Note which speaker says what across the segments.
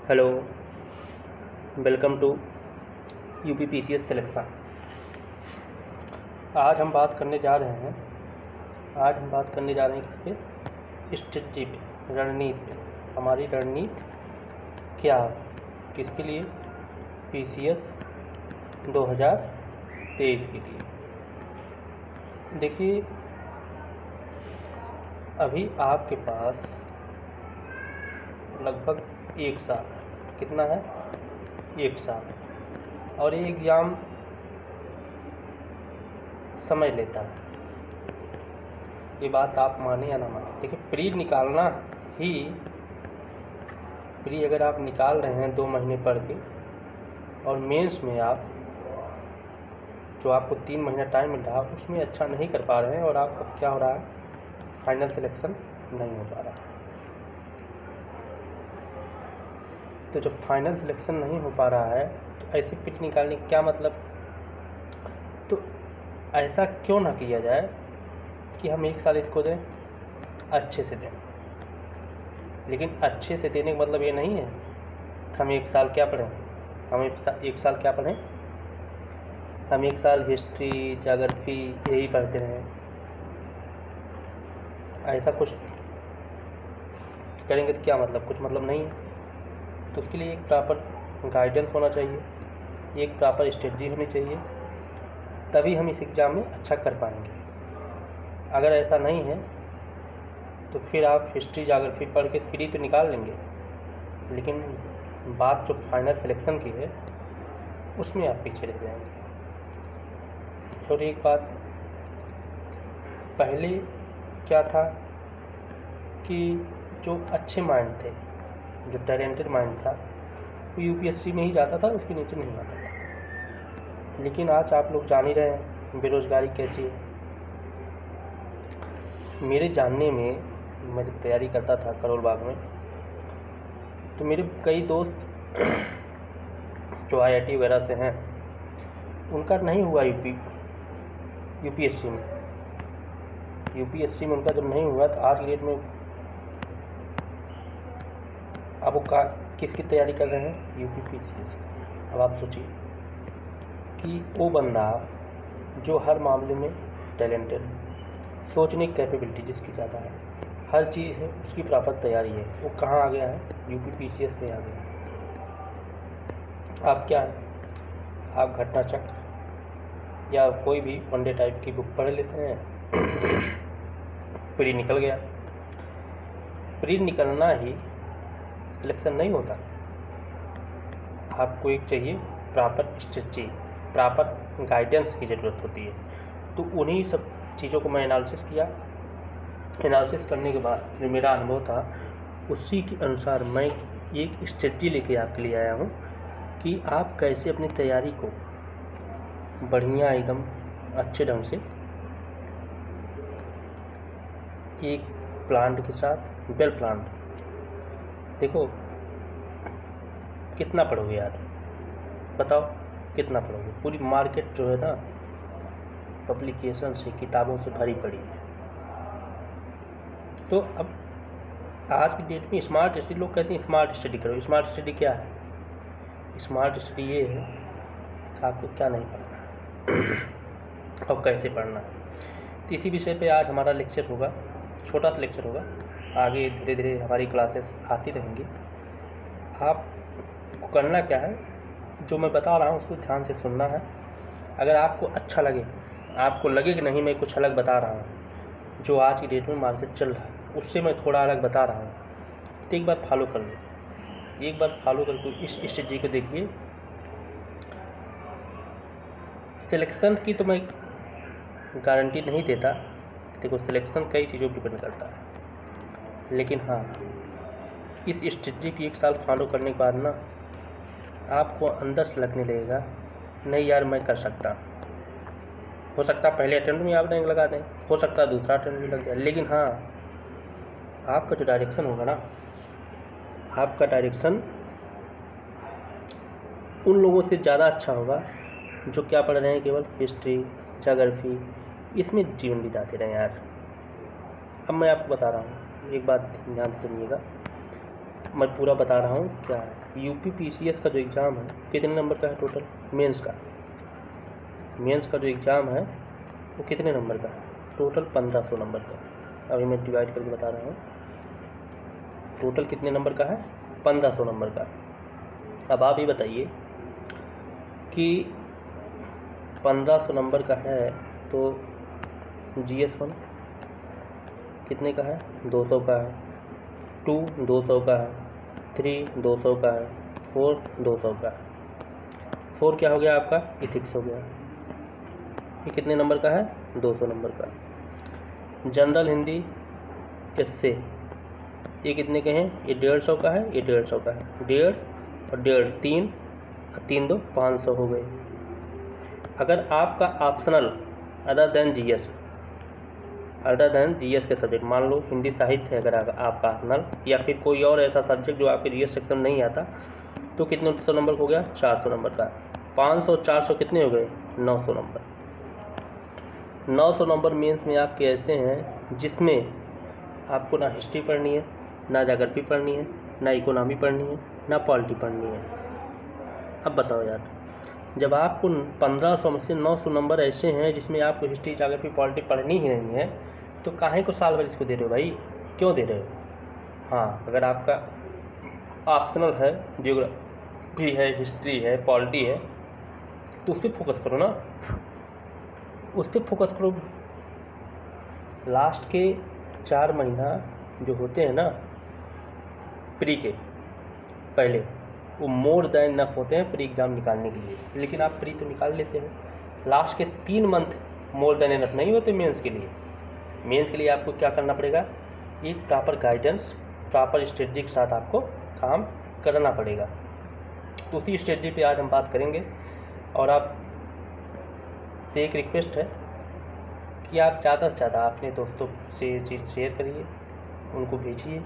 Speaker 1: Hello, welcome to UPPCS selection. आज हम बात करने जा रहे हैं किस पे? स्ट्रेटजी पे, रणनीति पे। हमारी रणनीति क्या है, किसके लिए? पीसीएस 2023 के लिए। देखिए, अभी आपके पास लगभग 1 साल, कितना है? 1 साल। और ये एग्ज़ाम समय लेता है, ये बात आप माने या ना माने। देखिए, प्री अगर आप निकाल रहे हैं 2 महीने पढ़ के, और मेंस में आप जो आपको 3 महीना टाइम मिल रहा है उसमें अच्छा नहीं कर पा रहे हैं, और आपका क्या हो रहा है? फाइनल सिलेक्शन नहीं हो पा रहा है। तो जब फाइनल सिलेक्शन नहीं हो पा रहा है तो ऐसे पिट निकालने का क्या मतलब? तो ऐसा क्यों ना किया जाए कि हम 1 साल इसको दें, अच्छे से दें। लेकिन अच्छे से देने का मतलब ये नहीं है कि हम 1 साल क्या पढ़ें। हम 1 साल क्या पढ़ें? हम 1 साल हिस्ट्री, ज्योग्राफी यही पढ़ते रहें। ऐसा कुछ करेंगे तो क्या मतलब? कुछ मतलब नहीं है। तो उसके लिए एक प्रॉपर गाइडेंस होना चाहिए, एक प्रॉपर स्ट्रेटजी होनी चाहिए, तभी हम इस एग्ज़ाम में अच्छा कर पाएंगे। अगर ऐसा नहीं है तो फिर आप हिस्ट्री, ज्योग्राफी पढ़ के फ्री तो निकाल लेंगे, लेकिन बात जो फाइनल सिलेक्शन की है उसमें आप पीछे रह जाएंगे। और एक बात, पहले क्या था कि जो अच्छे माइंड थे, जो टैलेंटेड माइंड था, वो यूपीएससी में ही जाता था, उसके नीचे नहीं आता था। लेकिन आज आप लोग जान ही रहे हैं बेरोज़गारी कैसी है। मेरे जानने में, मैं जब तैयारी करता था करोल बाग में, तो मेरे कई दोस्त जो आईआईटी वगैरह से हैं, उनका नहीं हुआ यूपीएससी में उनका जब नहीं हुआ तो आज की डेट में अब वो किसकी तैयारी कर रहे हैं? यूपीपीसीएस। अब आप सोचिए कि वो बंदा जो हर मामले में टैलेंटेड है, सोचने की कैपेबिलिटी जिसकी ज़्यादा है, हर चीज़ है, उसकी प्रॉपर तैयारी है, वो कहाँ आ गया है? यूपीपीसीएस में आ गया है। आप क्या है? आप घटना चक्र या कोई भी वनडे टाइप की बुक पढ़ लेते हैं, प्री निकल गया। प्री निकलना ही सिलेक्शन नहीं होता। आपको एक चाहिए प्रॉपर स्ट्रेटजी, प्रॉपर गाइडेंस की ज़रूरत होती है। तो उन्हीं सब चीज़ों को मैं एनालिसिस किया। एनालिसिस करने के बाद जो मेरा अनुभव था, उसी के अनुसार मैं एक स्ट्रेटजी लेके आपके लिए आया हूँ कि आप कैसे अपनी तैयारी को बढ़िया, एकदम अच्छे ढंग से, एक प्लान के साथ, वेल प्लान। देखो, कितना पढ़ोगे यार, बताओ कितना पढ़ोगे? पूरी मार्केट जो है ना, पब्लिकेशन से, किताबों से भरी पड़ी है। तो अब आज की डेट में स्मार्ट स्टडी, लोग कहते हैं स्मार्ट स्टडी करो। स्मार्ट स्टडी क्या है? स्मार्ट स्टडी ये है कि आपको क्या नहीं पढ़ना और कैसे पढ़ना है। तो इसी विषय पे आज हमारा लेक्चर होगा, छोटा सा लेक्चर होगा। आगे धीरे धीरे हमारी क्लासेस आती रहेंगी। आपको करना क्या है, जो मैं बता रहा हूँ उसको ध्यान से सुनना है। अगर आपको अच्छा लगे, आपको लगे कि नहीं मैं कुछ अलग बता रहा हूँ, जो आज की डेट में मार्केट चल रहा है उससे मैं थोड़ा अलग बता रहा हूँ, तो एक बार फॉलो कर लो। एक बार फॉलो करके इस स्ट्रेटजी को देखिए। सिलेक्शन की तो मैं गारंटी नहीं देता। देखो, सिलेक्शन कई चीज़ों पर डिपेंड करता है, लेकिन हाँ, इस स्ट्रेटजी की 1 साल फॉलो करने के बाद ना आपको अंदर से लगने लगेगा, नहीं यार मैं कर सकता। हो सकता है पहले अटेम्प्ट में आप रैंक लगा दें, हो सकता है दूसरा अटेम्प्ट भी लग जाए, लेकिन हाँ, आपका जो डायरेक्शन होगा ना, आपका डायरेक्शन उन लोगों से ज़्यादा अच्छा होगा जो क्या पढ़ रहे हैं, केवल हिस्ट्री, ज्योग्राफी, इसमें जीवन बिताते रहे यार। अब मैं आपको बता रहा हूँ, एक बात ध्यान से सुनिएगा। मैं पूरा बता रहा हूँ क्या है। यूपी पीसीएस का जो एग्ज़ाम है कितने नंबर का है टोटल? मेंस का जो एग्ज़ाम है वो कितने नंबर का है? टोटल 1500 नंबर का। अभी मैं डिवाइड करके बता रहा हूँ। टोटल कितने नंबर का है? 1500 नंबर का। अब आप ये बताइए कि 1500 नंबर का है तो GS1 कितने का है? 200 का है। 2 200 का है। 3 200 का है। 4 200 का है। 4 क्या हो गया आपका? इथिक्स हो गया। ये कितने नंबर का है? 200 नंबर का। जनरल हिंदी इससे ये कितने के हैं? ये 150 का है, ये 150 का है। 1.5 और 1.5 3 और 3 2 500 हो गए। अगर आपका ऑप्शनल अदर देन जीएस के सब्जेक्ट, मान लो हिंदी साहित्य है अगर आपका ऑप्शनल, या फिर कोई और ऐसा सब्जेक्ट जो आपके जीएस सेक्शन नहीं आता, तो कितने 100 नंबर हो गया? 400 नंबर का। 500 400 कितने हो गए? 900 नंबर। 900 नंबर मेंस में आपके ऐसे हैं जिसमें आपको ना हिस्ट्री पढ़नी है, ना ज्योग्राफी पढ़नी है, ना इकोनॉमी पढ़नी है, ना पॉलिटी पढ़नी है। अब बताओ यार, जब आपको 1500 में से 900 नंबर ऐसे हैं जिसमें आपको हिस्ट्री ज्योग्राफी पॉलिटी पढ़नी ही नहीं है, तो काहे को साल भर इसको दे रहे हो भाई? क्यों दे रहे हो? हाँ, अगर आपका ऑप्शनल है, ज्योग्राफी है, हिस्ट्री है, पॉलिटी है, तो उस पर फोकस करो ना, उस पर फोकस करो। लास्ट के 4 महीना जो होते हैं ना प्री के पहले, वो मोर देन इनफ होते हैं प्री एग्ज़ाम निकालने के लिए, लेकिन आप प्री तो निकाल लेते हैं। लास्ट के 3 मंथ मोर देन इनफ नहीं होते मेंस के लिए। मेंस के लिए आपको क्या करना पड़ेगा? एक प्रॉपर गाइडेंस, प्रॉपर स्ट्रेटजी के साथ आपको काम करना पड़ेगा। तो उसी स्ट्रेटजी पे आज हम बात करेंगे। और आप से एक रिक्वेस्ट है कि आप ज़्यादा से ज़्यादा अपने दोस्तों से ये चीज़ शेयर करिए, उनको भेजिए,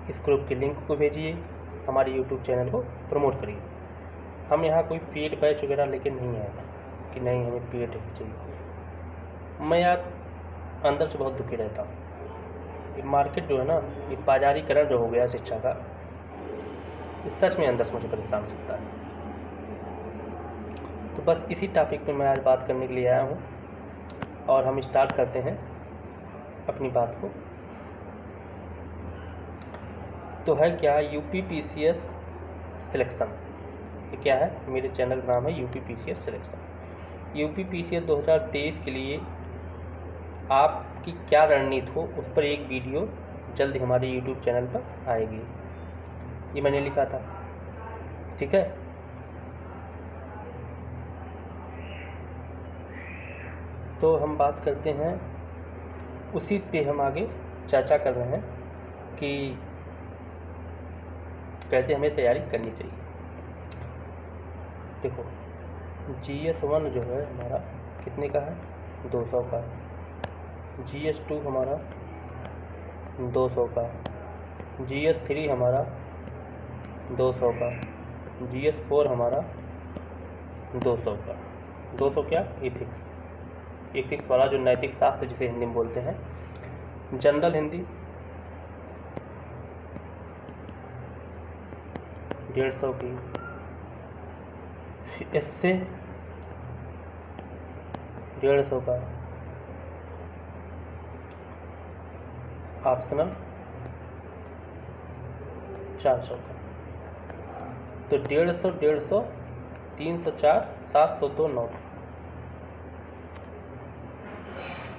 Speaker 1: इस ग्रुप के लिंक को भेजिए, हमारे यूट्यूब चैनल को प्रमोट करिए। हम यहाँ कोई पेड बैच वगैरह लेके नहीं आए कि नहीं हमें पेड चाहिए। मैं यार अंदर से बहुत दुखी रहता हूँ। ये मार्केट जो है ना, ये बाजारीकरण जो हो गया शिक्षा का, ये सच में अंदर से मुझे परेशान करता है। तो बस इसी टॉपिक पे मैं आज बात करने के लिए आया हूँ, और हम स्टार्ट करते हैं अपनी बात को। तो है क्या यूपी पीसीएस सिलेक्शन? ये क्या है? मेरे चैनल का नाम है UP PCS selection. UP PCS 2023 के लिए आपकी क्या रणनीति हो, उस पर एक वीडियो जल्द हमारे यूट्यूब चैनल पर आएगी। ये मैंने लिखा था, ठीक है। तो हम बात करते हैं, उसी पे हम आगे चर्चा कर रहे हैं कि कैसे हमें तैयारी करनी चाहिए। देखो, GS1 जो है हमारा कितने का है? 200 का। GS2 हमारा 200 का। GS3 हमारा 200 का। GS4 हमारा 200 का। 200 क्या? एथिक्स वाला जो नैतिक शास्त्र जिसे हिंदी में बोलते हैं। जनरल हिंदी 150 की। इससे 150 का। ऑप्शनल 400 का। तो 150 304 702 900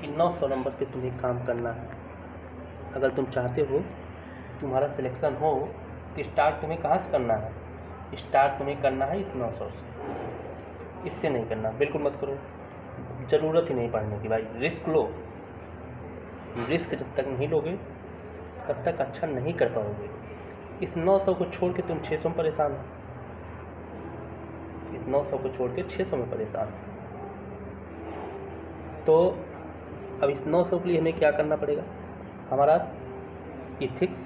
Speaker 1: 900 नंबर पे तुम्हें काम करना है। अगर तुम चाहते हो तुम्हारा सिलेक्शन हो, तो स्टार्ट तुम्हें कहाँ से करना है? स्टार्ट तुम्हें करना है इस 900 से। इससे नहीं करना, बिल्कुल मत करो। ज़रूरत ही नहीं पढ़ने की भाई। रिस्क लो। रिस्क जब तक नहीं लोगे तब तक अच्छा नहीं कर पाओगे। इस 900 को छोड़ के तुम 600 में परेशान हो। इस 900 को छोड़ के 600 में परेशान हो। तो अब इस 900 के लिए हमें क्या करना पड़ेगा? हमारा ethics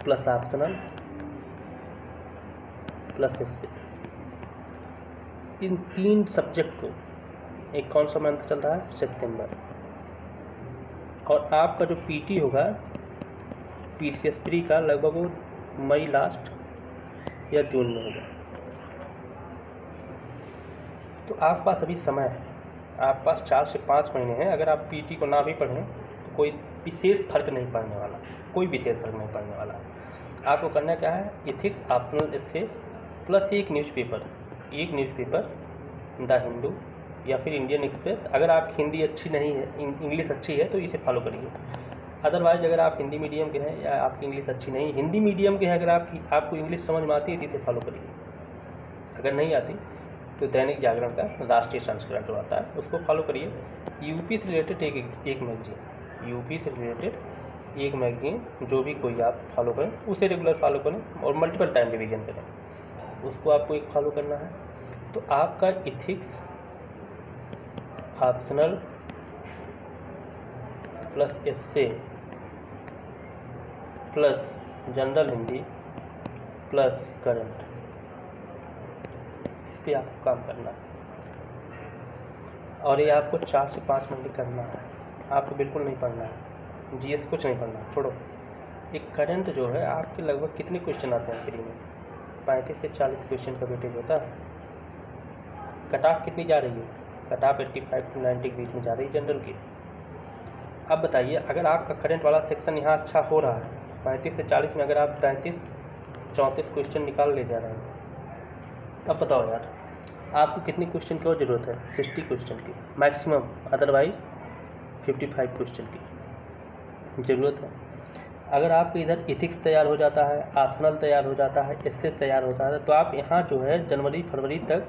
Speaker 1: plus optional plus history, इन 3 सब्जेक्ट को, एक कौन सा मंथ चल रहा है? सितंबर। और आपका जो पीटी होगा PCS प्री का लगभग वो मई लास्ट या जून में होगा। तो आपके पास अभी समय है, आपके पास 4 से 5 महीने हैं। अगर आप PT को ना भी पढ़ें तो कोई विशेष फर्क नहीं पड़ने वाला, कोई विशेष फर्क नहीं पड़ने वाला। आपको करना क्या है, इथिक्स ऑप्शनल एस्से प्लस एक न्यूज़पेपर द हिंदू या फिर इंडियन एक्सप्रेस। अगर आप हिंदी अच्छी नहीं है, इंग्लिश अच्छी है तो इसे फॉलो करिए। अदरवाइज अगर आप हिंदी मीडियम के हैं या आपकी इंग्लिश अच्छी नहीं, हिंदी मीडियम के हैं, अगर आपको इंग्लिश समझ में आती है तो इसे फॉलो करिए। अगर नहीं आती तो दैनिक जागरण का राष्ट्रीय संस्करण जो आता है उसको फॉलो करिए। यूपी से रिलेटेड एक मैगजीन जो भी कोई आप फॉलो करें उसे रेगुलर फॉलो करें और मल्टीपल टाइम रिवीजन करें, उसको आपको एक फॉलो करना है। तो आपका ethics optional plus essay plus general Hindi plus current, इस पर आपको काम करना है और ये आपको 4 से 5 महीने करना है। आपको बिल्कुल नहीं पढ़ना है, GS कुछ नहीं पढ़ना, छोड़ो। एक करंट जो है आपके लगभग कितने क्वेश्चन आते हैं फ्री में, 35 से 40 क्वेश्चन का वेटेज होता है। कट ऑफ कितनी जा रही है, कट ऑफ 85 to 90 के बीच में जा रही है जनरल की। अब बताइए, अगर आपका करंट वाला सेक्शन यहाँ अच्छा हो रहा है, 35 से 40 में अगर आप 33-34 क्वेश्चन निकाल ले जा रहे हैं, तब बताओ यार आपको कितनी क्वेश्चन की और ज़रूरत है, 60 क्वेश्चन की मैक्सिमम, अदरवाइज 55 क्वेश्चन की ज़रूरत है। अगर आपके इधर इथिक्स तैयार हो जाता है, ऑप्शनल तैयार हो जाता है, एस्से तैयार हो जाता है, तो आप यहाँ जो है जनवरी-फरवरी तक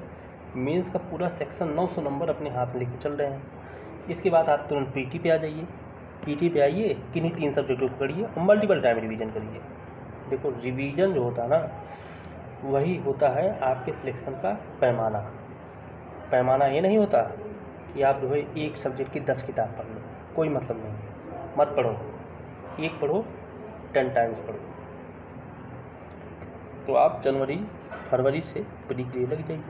Speaker 1: मेंस का पूरा सेक्शन 900 नंबर अपने हाथ में लेके चल रहे हैं। इसके बाद आप तुरंत PT पे आ जाइए, PT पे आइए, किन्हीं 3 सब्जेक्टों को पढ़िए और मल्टीपल टाइम रिवीजन करिए। देखो रिवीजन जो होता है ना, वही होता है आपके सिलेक्शन का पैमाना। ये नहीं होता कि आप जो है एक सब्जेक्ट की 10 किताब पढ़ लो, कोई मतलब नहीं है। मत पढ़ो, एक पढ़ो, 10 टाइम्स पढ़ो। तो आप जनवरी-फरवरी से प्री के लिए लग जाइए।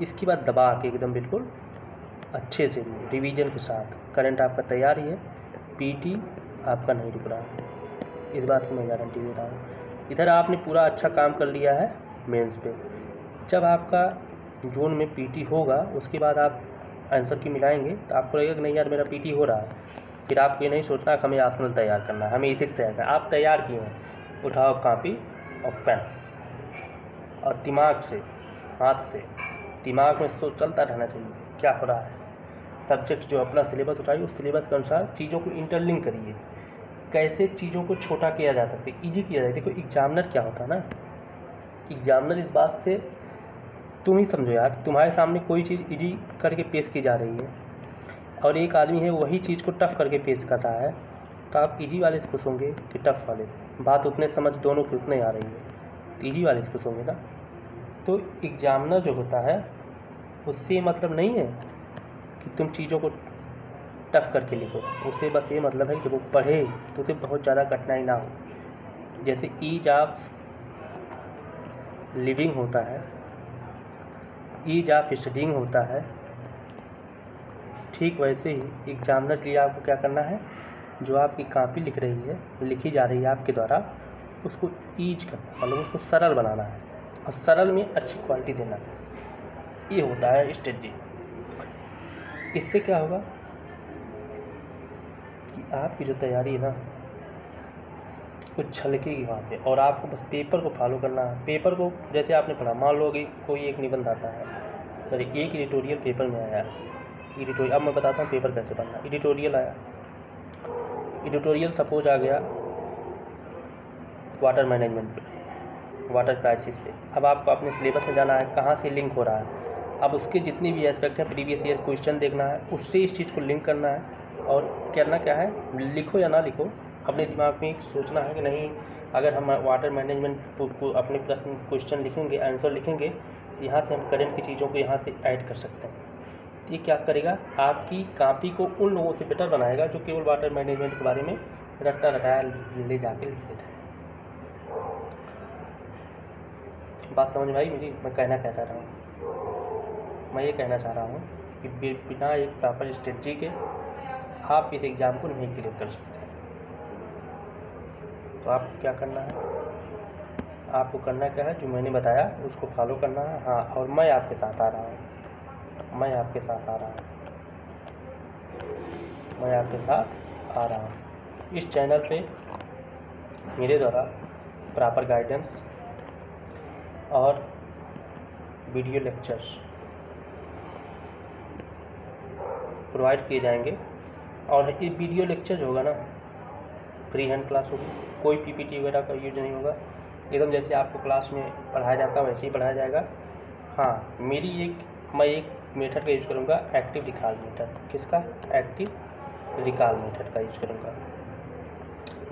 Speaker 1: इसके बाद दबा के एकदम बिल्कुल अच्छे से रिवीजन के साथ, करंट आपका तैयार ही है, PT आपका नहीं रुक रहा है, इस बात की मैं गारंटी दे रहा हूँ। इधर आपने पूरा अच्छा काम कर लिया है मेंस पे। जब आपका जून में PT होगा, उसके बाद आप आंसर की मिलाएंगे तो आपको लगेगा कि नहीं यार मेरा PT हो रहा है। फिर आपको ये नहीं सोचना कि हमें ऑप्शनल तैयार करना है, हमें इथिक्स तैयार करना है। आप तैयार किए हैं, उठाओ कॉपी और पेन और दिमाग से, हाथ से दिमाग में चलता रहना चाहिए क्या हो रहा है। सब्जेक्ट जो अपना सिलेबस उठाइए, उस सिलेबस के अनुसार चीज़ों को इंटरलिंक करिए, कैसे चीज़ों को छोटा किया जा सकता है, ईजी किया जाए। देखो एग्जामिनर क्या होता है ना, एग्जामिनर इस बात से तुम ही समझो यार, तुम्हारे सामने कोई चीज़ ईजी करके पेश की जा रही है और एक आदमी है वही चीज़ को टफ़ करके पेश कर रहा है, तो आप ईजी वाले से खुश होंगे कि टफ़ वाले से? बात उतने समझ दोनों की उतने आ रही है, तो ईजी वाले से खुश होंगे ना। तो एग्जामिनर जो होता है उससे मतलब नहीं है कि तुम चीज़ों को टफ़ करके लिखो, उससे बस ये मतलब है कि वो पढ़े तो उसे बहुत ज़्यादा कठिनाई ना हो। जैसे ईज ऑफ लिविंग होता है, ईज ऑफ स्टडिंग होता है, ठीक वैसे ही एग्जामिनर के लिए आपको क्या करना है, जो आपकी कॉपी लिखी जा रही है आपके द्वारा, उसको ईज करना, मतलब उसको सरल बनाना है और सरल में अच्छी क्वालिटी देना है। ये होता है स्ट्रेटजी। इससे क्या होगा कि आपकी जो तैयारी है ना कुछ छलकेगी वहाँ पे, और आपको बस पेपर को फॉलो करना है। पेपर को जैसे आपने पढ़ा, मान लो कि कोई एक निबंध आता है, सॉरी एक एडिटोरियल पेपर में आया, एडिटोरियल, अब मैं बताता हूँ पेपर कैसे पढ़ना। एडिटोरियल आया, एडिटोरियल सपोज आ गया वाटर मैनेजमेंट पे, वाटर क्राइसिस पे। अब आपको अपने सिलेबस में जाना है कहाँ से लिंक हो रहा है, अब उसके जितने भी एस्पेक्ट हैं प्रीवियस ईयर क्वेश्चन देखना है, उससे इस चीज़ को लिंक करना है। और करना क्या है, लिखो या ना लिखो, अपने दिमाग में सोचना है कि नहीं अगर हम वाटर मैनेजमेंट को अपने प्रश्न क्वेश्चन लिखेंगे, आंसर लिखेंगे, तो यहाँ से हम करंट की चीज़ों को यहाँ से ऐड कर सकते हैं। ये क्या करेगा, आपकी कॉपी को उन लोगों से बेटर बनाएगा जो केवल वाटर मैनेजमेंट के बारे में रट्टा रटाया ले जाके लिख देता है। बात समझ में आई मेरी? मैं कहना क्या चाह रहा हूँ, मैं ये कहना चाह रहा हूँ कि बिना एक प्रॉपर स्ट्रेटजी के आप इस एग्ज़ाम को नहीं क्लियर कर सकते। तो आपको क्या करना है, आपको करना क्या है, जो मैंने बताया उसको फॉलो करना है। हाँ, और मैं आपके साथ आ रहा हूँ, मैं आपके साथ आ रहा हूँ, मैं आपके साथ आ रहा हूँ। इस चैनल पे मेरे द्वारा प्रॉपर गाइडेंस और वीडियो लेक्चर्स प्रोवाइड किए जाएंगे। और ये वीडियो लेक्चर जो होगा ना, फ्री हैंड क्लास होगी, कोई पीपीटी वगैरह का यूज नहीं होगा, एकदम जैसे आपको क्लास में पढ़ाया जाता है वैसे ही पढ़ाया जाएगा। हाँ, मैं एक मेथड का यूज़ करूँगा, एक्टिव रिकॉल मेथड। किसका? एक्टिव रिकॉल मेथड का यूज़ करूँगा।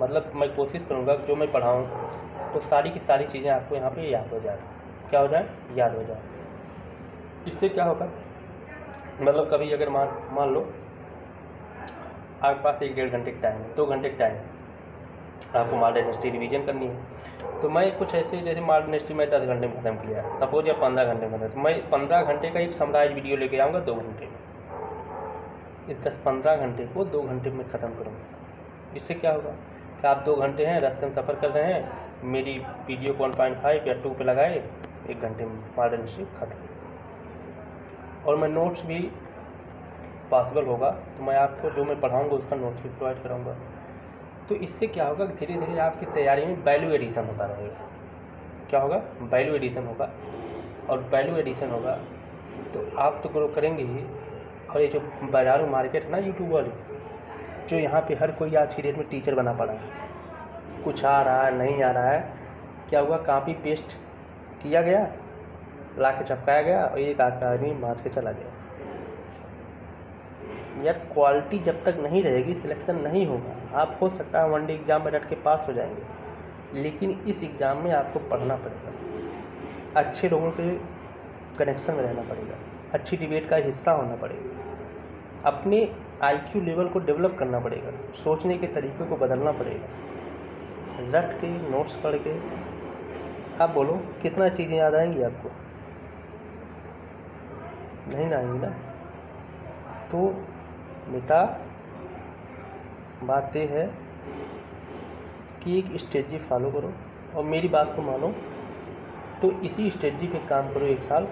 Speaker 1: मतलब मैं कोशिश करूँगा जो मैं पढ़ाऊँ तो सारी की सारी चीज़ें आपको यहाँ पे याद हो जाए। क्या हो जाए? याद हो जाए। इससे क्या होगा, मतलब कभी अगर मान लो आपके पास 1-1.5 घंटे का टाइम है, 2 घंटे का टाइम है, आपको मॉडर्न हिस्ट्री रिवीजन करनी है, तो मैं कुछ ऐसे, जैसे मॉडर्न हिस्ट्री मैं 10 घंटे में ख़त्म किया, सपोज या 15 घंटे में, तो मैं 15 घंटे का एक समराइज वीडियो लेके आऊँगा 2 घंटे में। इस 10-15 घंटे को 2 घंटे में ख़त्म करूँगा। इससे क्या होगा कि आप 2 घंटे हैं, रास्ते में सफ़र कर रहे हैं, मेरी वीडियो को 1.5 या 2 पे लगाए, 1 घंटे में मॉडर्न हिस्ट्री ख़त्म। और मैं नोट्स भी पॉसिबल होगा तो मैं आपको जो मैं पढ़ाऊँगा उसका नोट्स भी प्रोवाइड कराऊँगा। तो इससे क्या होगा कि धीरे धीरे आपकी तैयारी में वैल्यू एडिशन होता रहेगा। क्या होगा? वैल्यू एडिशन होगा। और वैल्यू एडिशन होगा तो आप तो ग्रो करेंगे ही। और ये जो बाज़ारू मार्केट है ना, यूट्यूब वाली, जो यहाँ पे हर कोई आज की डेट में टीचर बना पड़ा है, कुछ आ रहा है नहीं आ रहा है, क्या हुआ, कॉपी पेस्ट किया गया, ला के चिपकाया गया और एक आदमी माँच के चला गया। यार क्वालिटी जब तक नहीं रहेगी सिलेक्शन नहीं होगा। आप हो सकता है वनडे एग्ज़ाम में रट के पास हो जाएंगे, लेकिन इस एग्ज़ाम में आपको पढ़ना पड़ेगा, अच्छे लोगों के कनेक्शन में रहना पड़ेगा, अच्छी डिबेट का हिस्सा होना पड़ेगा, अपने IQ लेवल को डेवलप करना पड़ेगा, सोचने के तरीके को बदलना पड़ेगा। रट के नोट्स पढ़ के आप बोलो कितना चीज़ें याद आएंगी आपको? नहीं ना आएंगी ना। तो बेटा बात ये है कि एक स्ट्रेटजी फॉलो करो और मेरी बात को मानो, तो इसी स्ट्रेटजी पे काम करो 1 साल।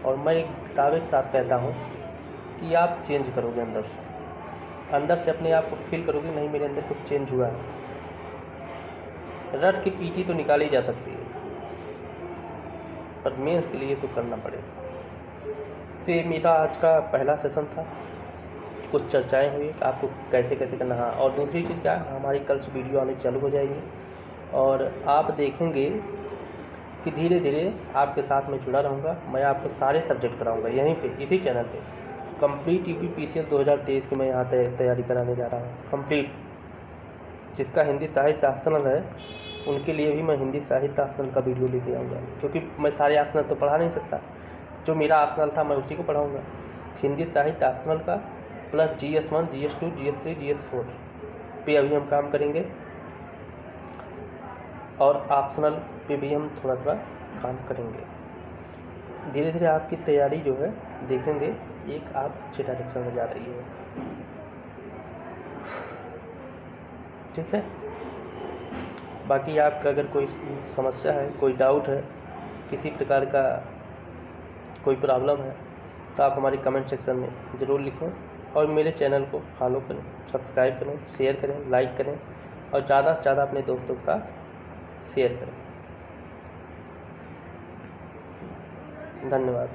Speaker 1: और मैं एक दावे के साथ कहता हूँ कि आप चेंज करोगे अंदर से अपने आप को फील करोगे, नहीं मेरे अंदर कुछ चेंज हुआ है। रट की पीटी तो निकाली जा सकती है, पर मेंस के लिए तो करना पड़ेगा। तो ये मेरा आज का पहला सेशन था, कुछ चर्चाएं हुई आपको कैसे कैसे करना है। और दूसरी चीज़ क्या है, हमारी कल से वीडियो आने चालू हो जाएगी और आप देखेंगे कि धीरे धीरे आपके साथ में जुड़ा रहूँगा। मैं आपको सारे सब्जेक्ट कराऊँगा यहीं पे, इसी चैनल पे। कंप्लीट यूपी PCL 2023 की मैं यहाँ तैयारी कराने जा रहा हूँ कंप्लीट। जिसका हिंदी साहित्य ऑप्शनल है उनके लिए भी मैं हिंदी साहित्य ऑप्शनल का वीडियो लेके आऊँगा, क्योंकि मैं सारे ऑप्शनल तो पढ़ा नहीं सकता। जो मेरा ऑप्शनल था मैं उसी को पढ़ाऊँगा। हिंदी साहित्य ऑप्शनल का plus GS1, GS2, GS3, GS4 पे अभी हम काम करेंगे, और ऑप्शनल पे भी हम थोड़ा थोड़ा काम करेंगे। धीरे धीरे आपकी तैयारी जो है देखेंगे एक आप अच्छे डायरेक्शन में जा रही है। ठीक है, बाकी आपका अगर कोई समस्या है, कोई डाउट है, किसी प्रकार का कोई प्रॉब्लम है, तो आप हमारे कमेंट सेक्शन में ज़रूर लिखें। और मेरे चैनल को फॉलो करें, सब्सक्राइब करें, शेयर करें, लाइक करें और ज़्यादा से ज़्यादा अपने दोस्तों के साथ शेयर करें। धन्यवाद।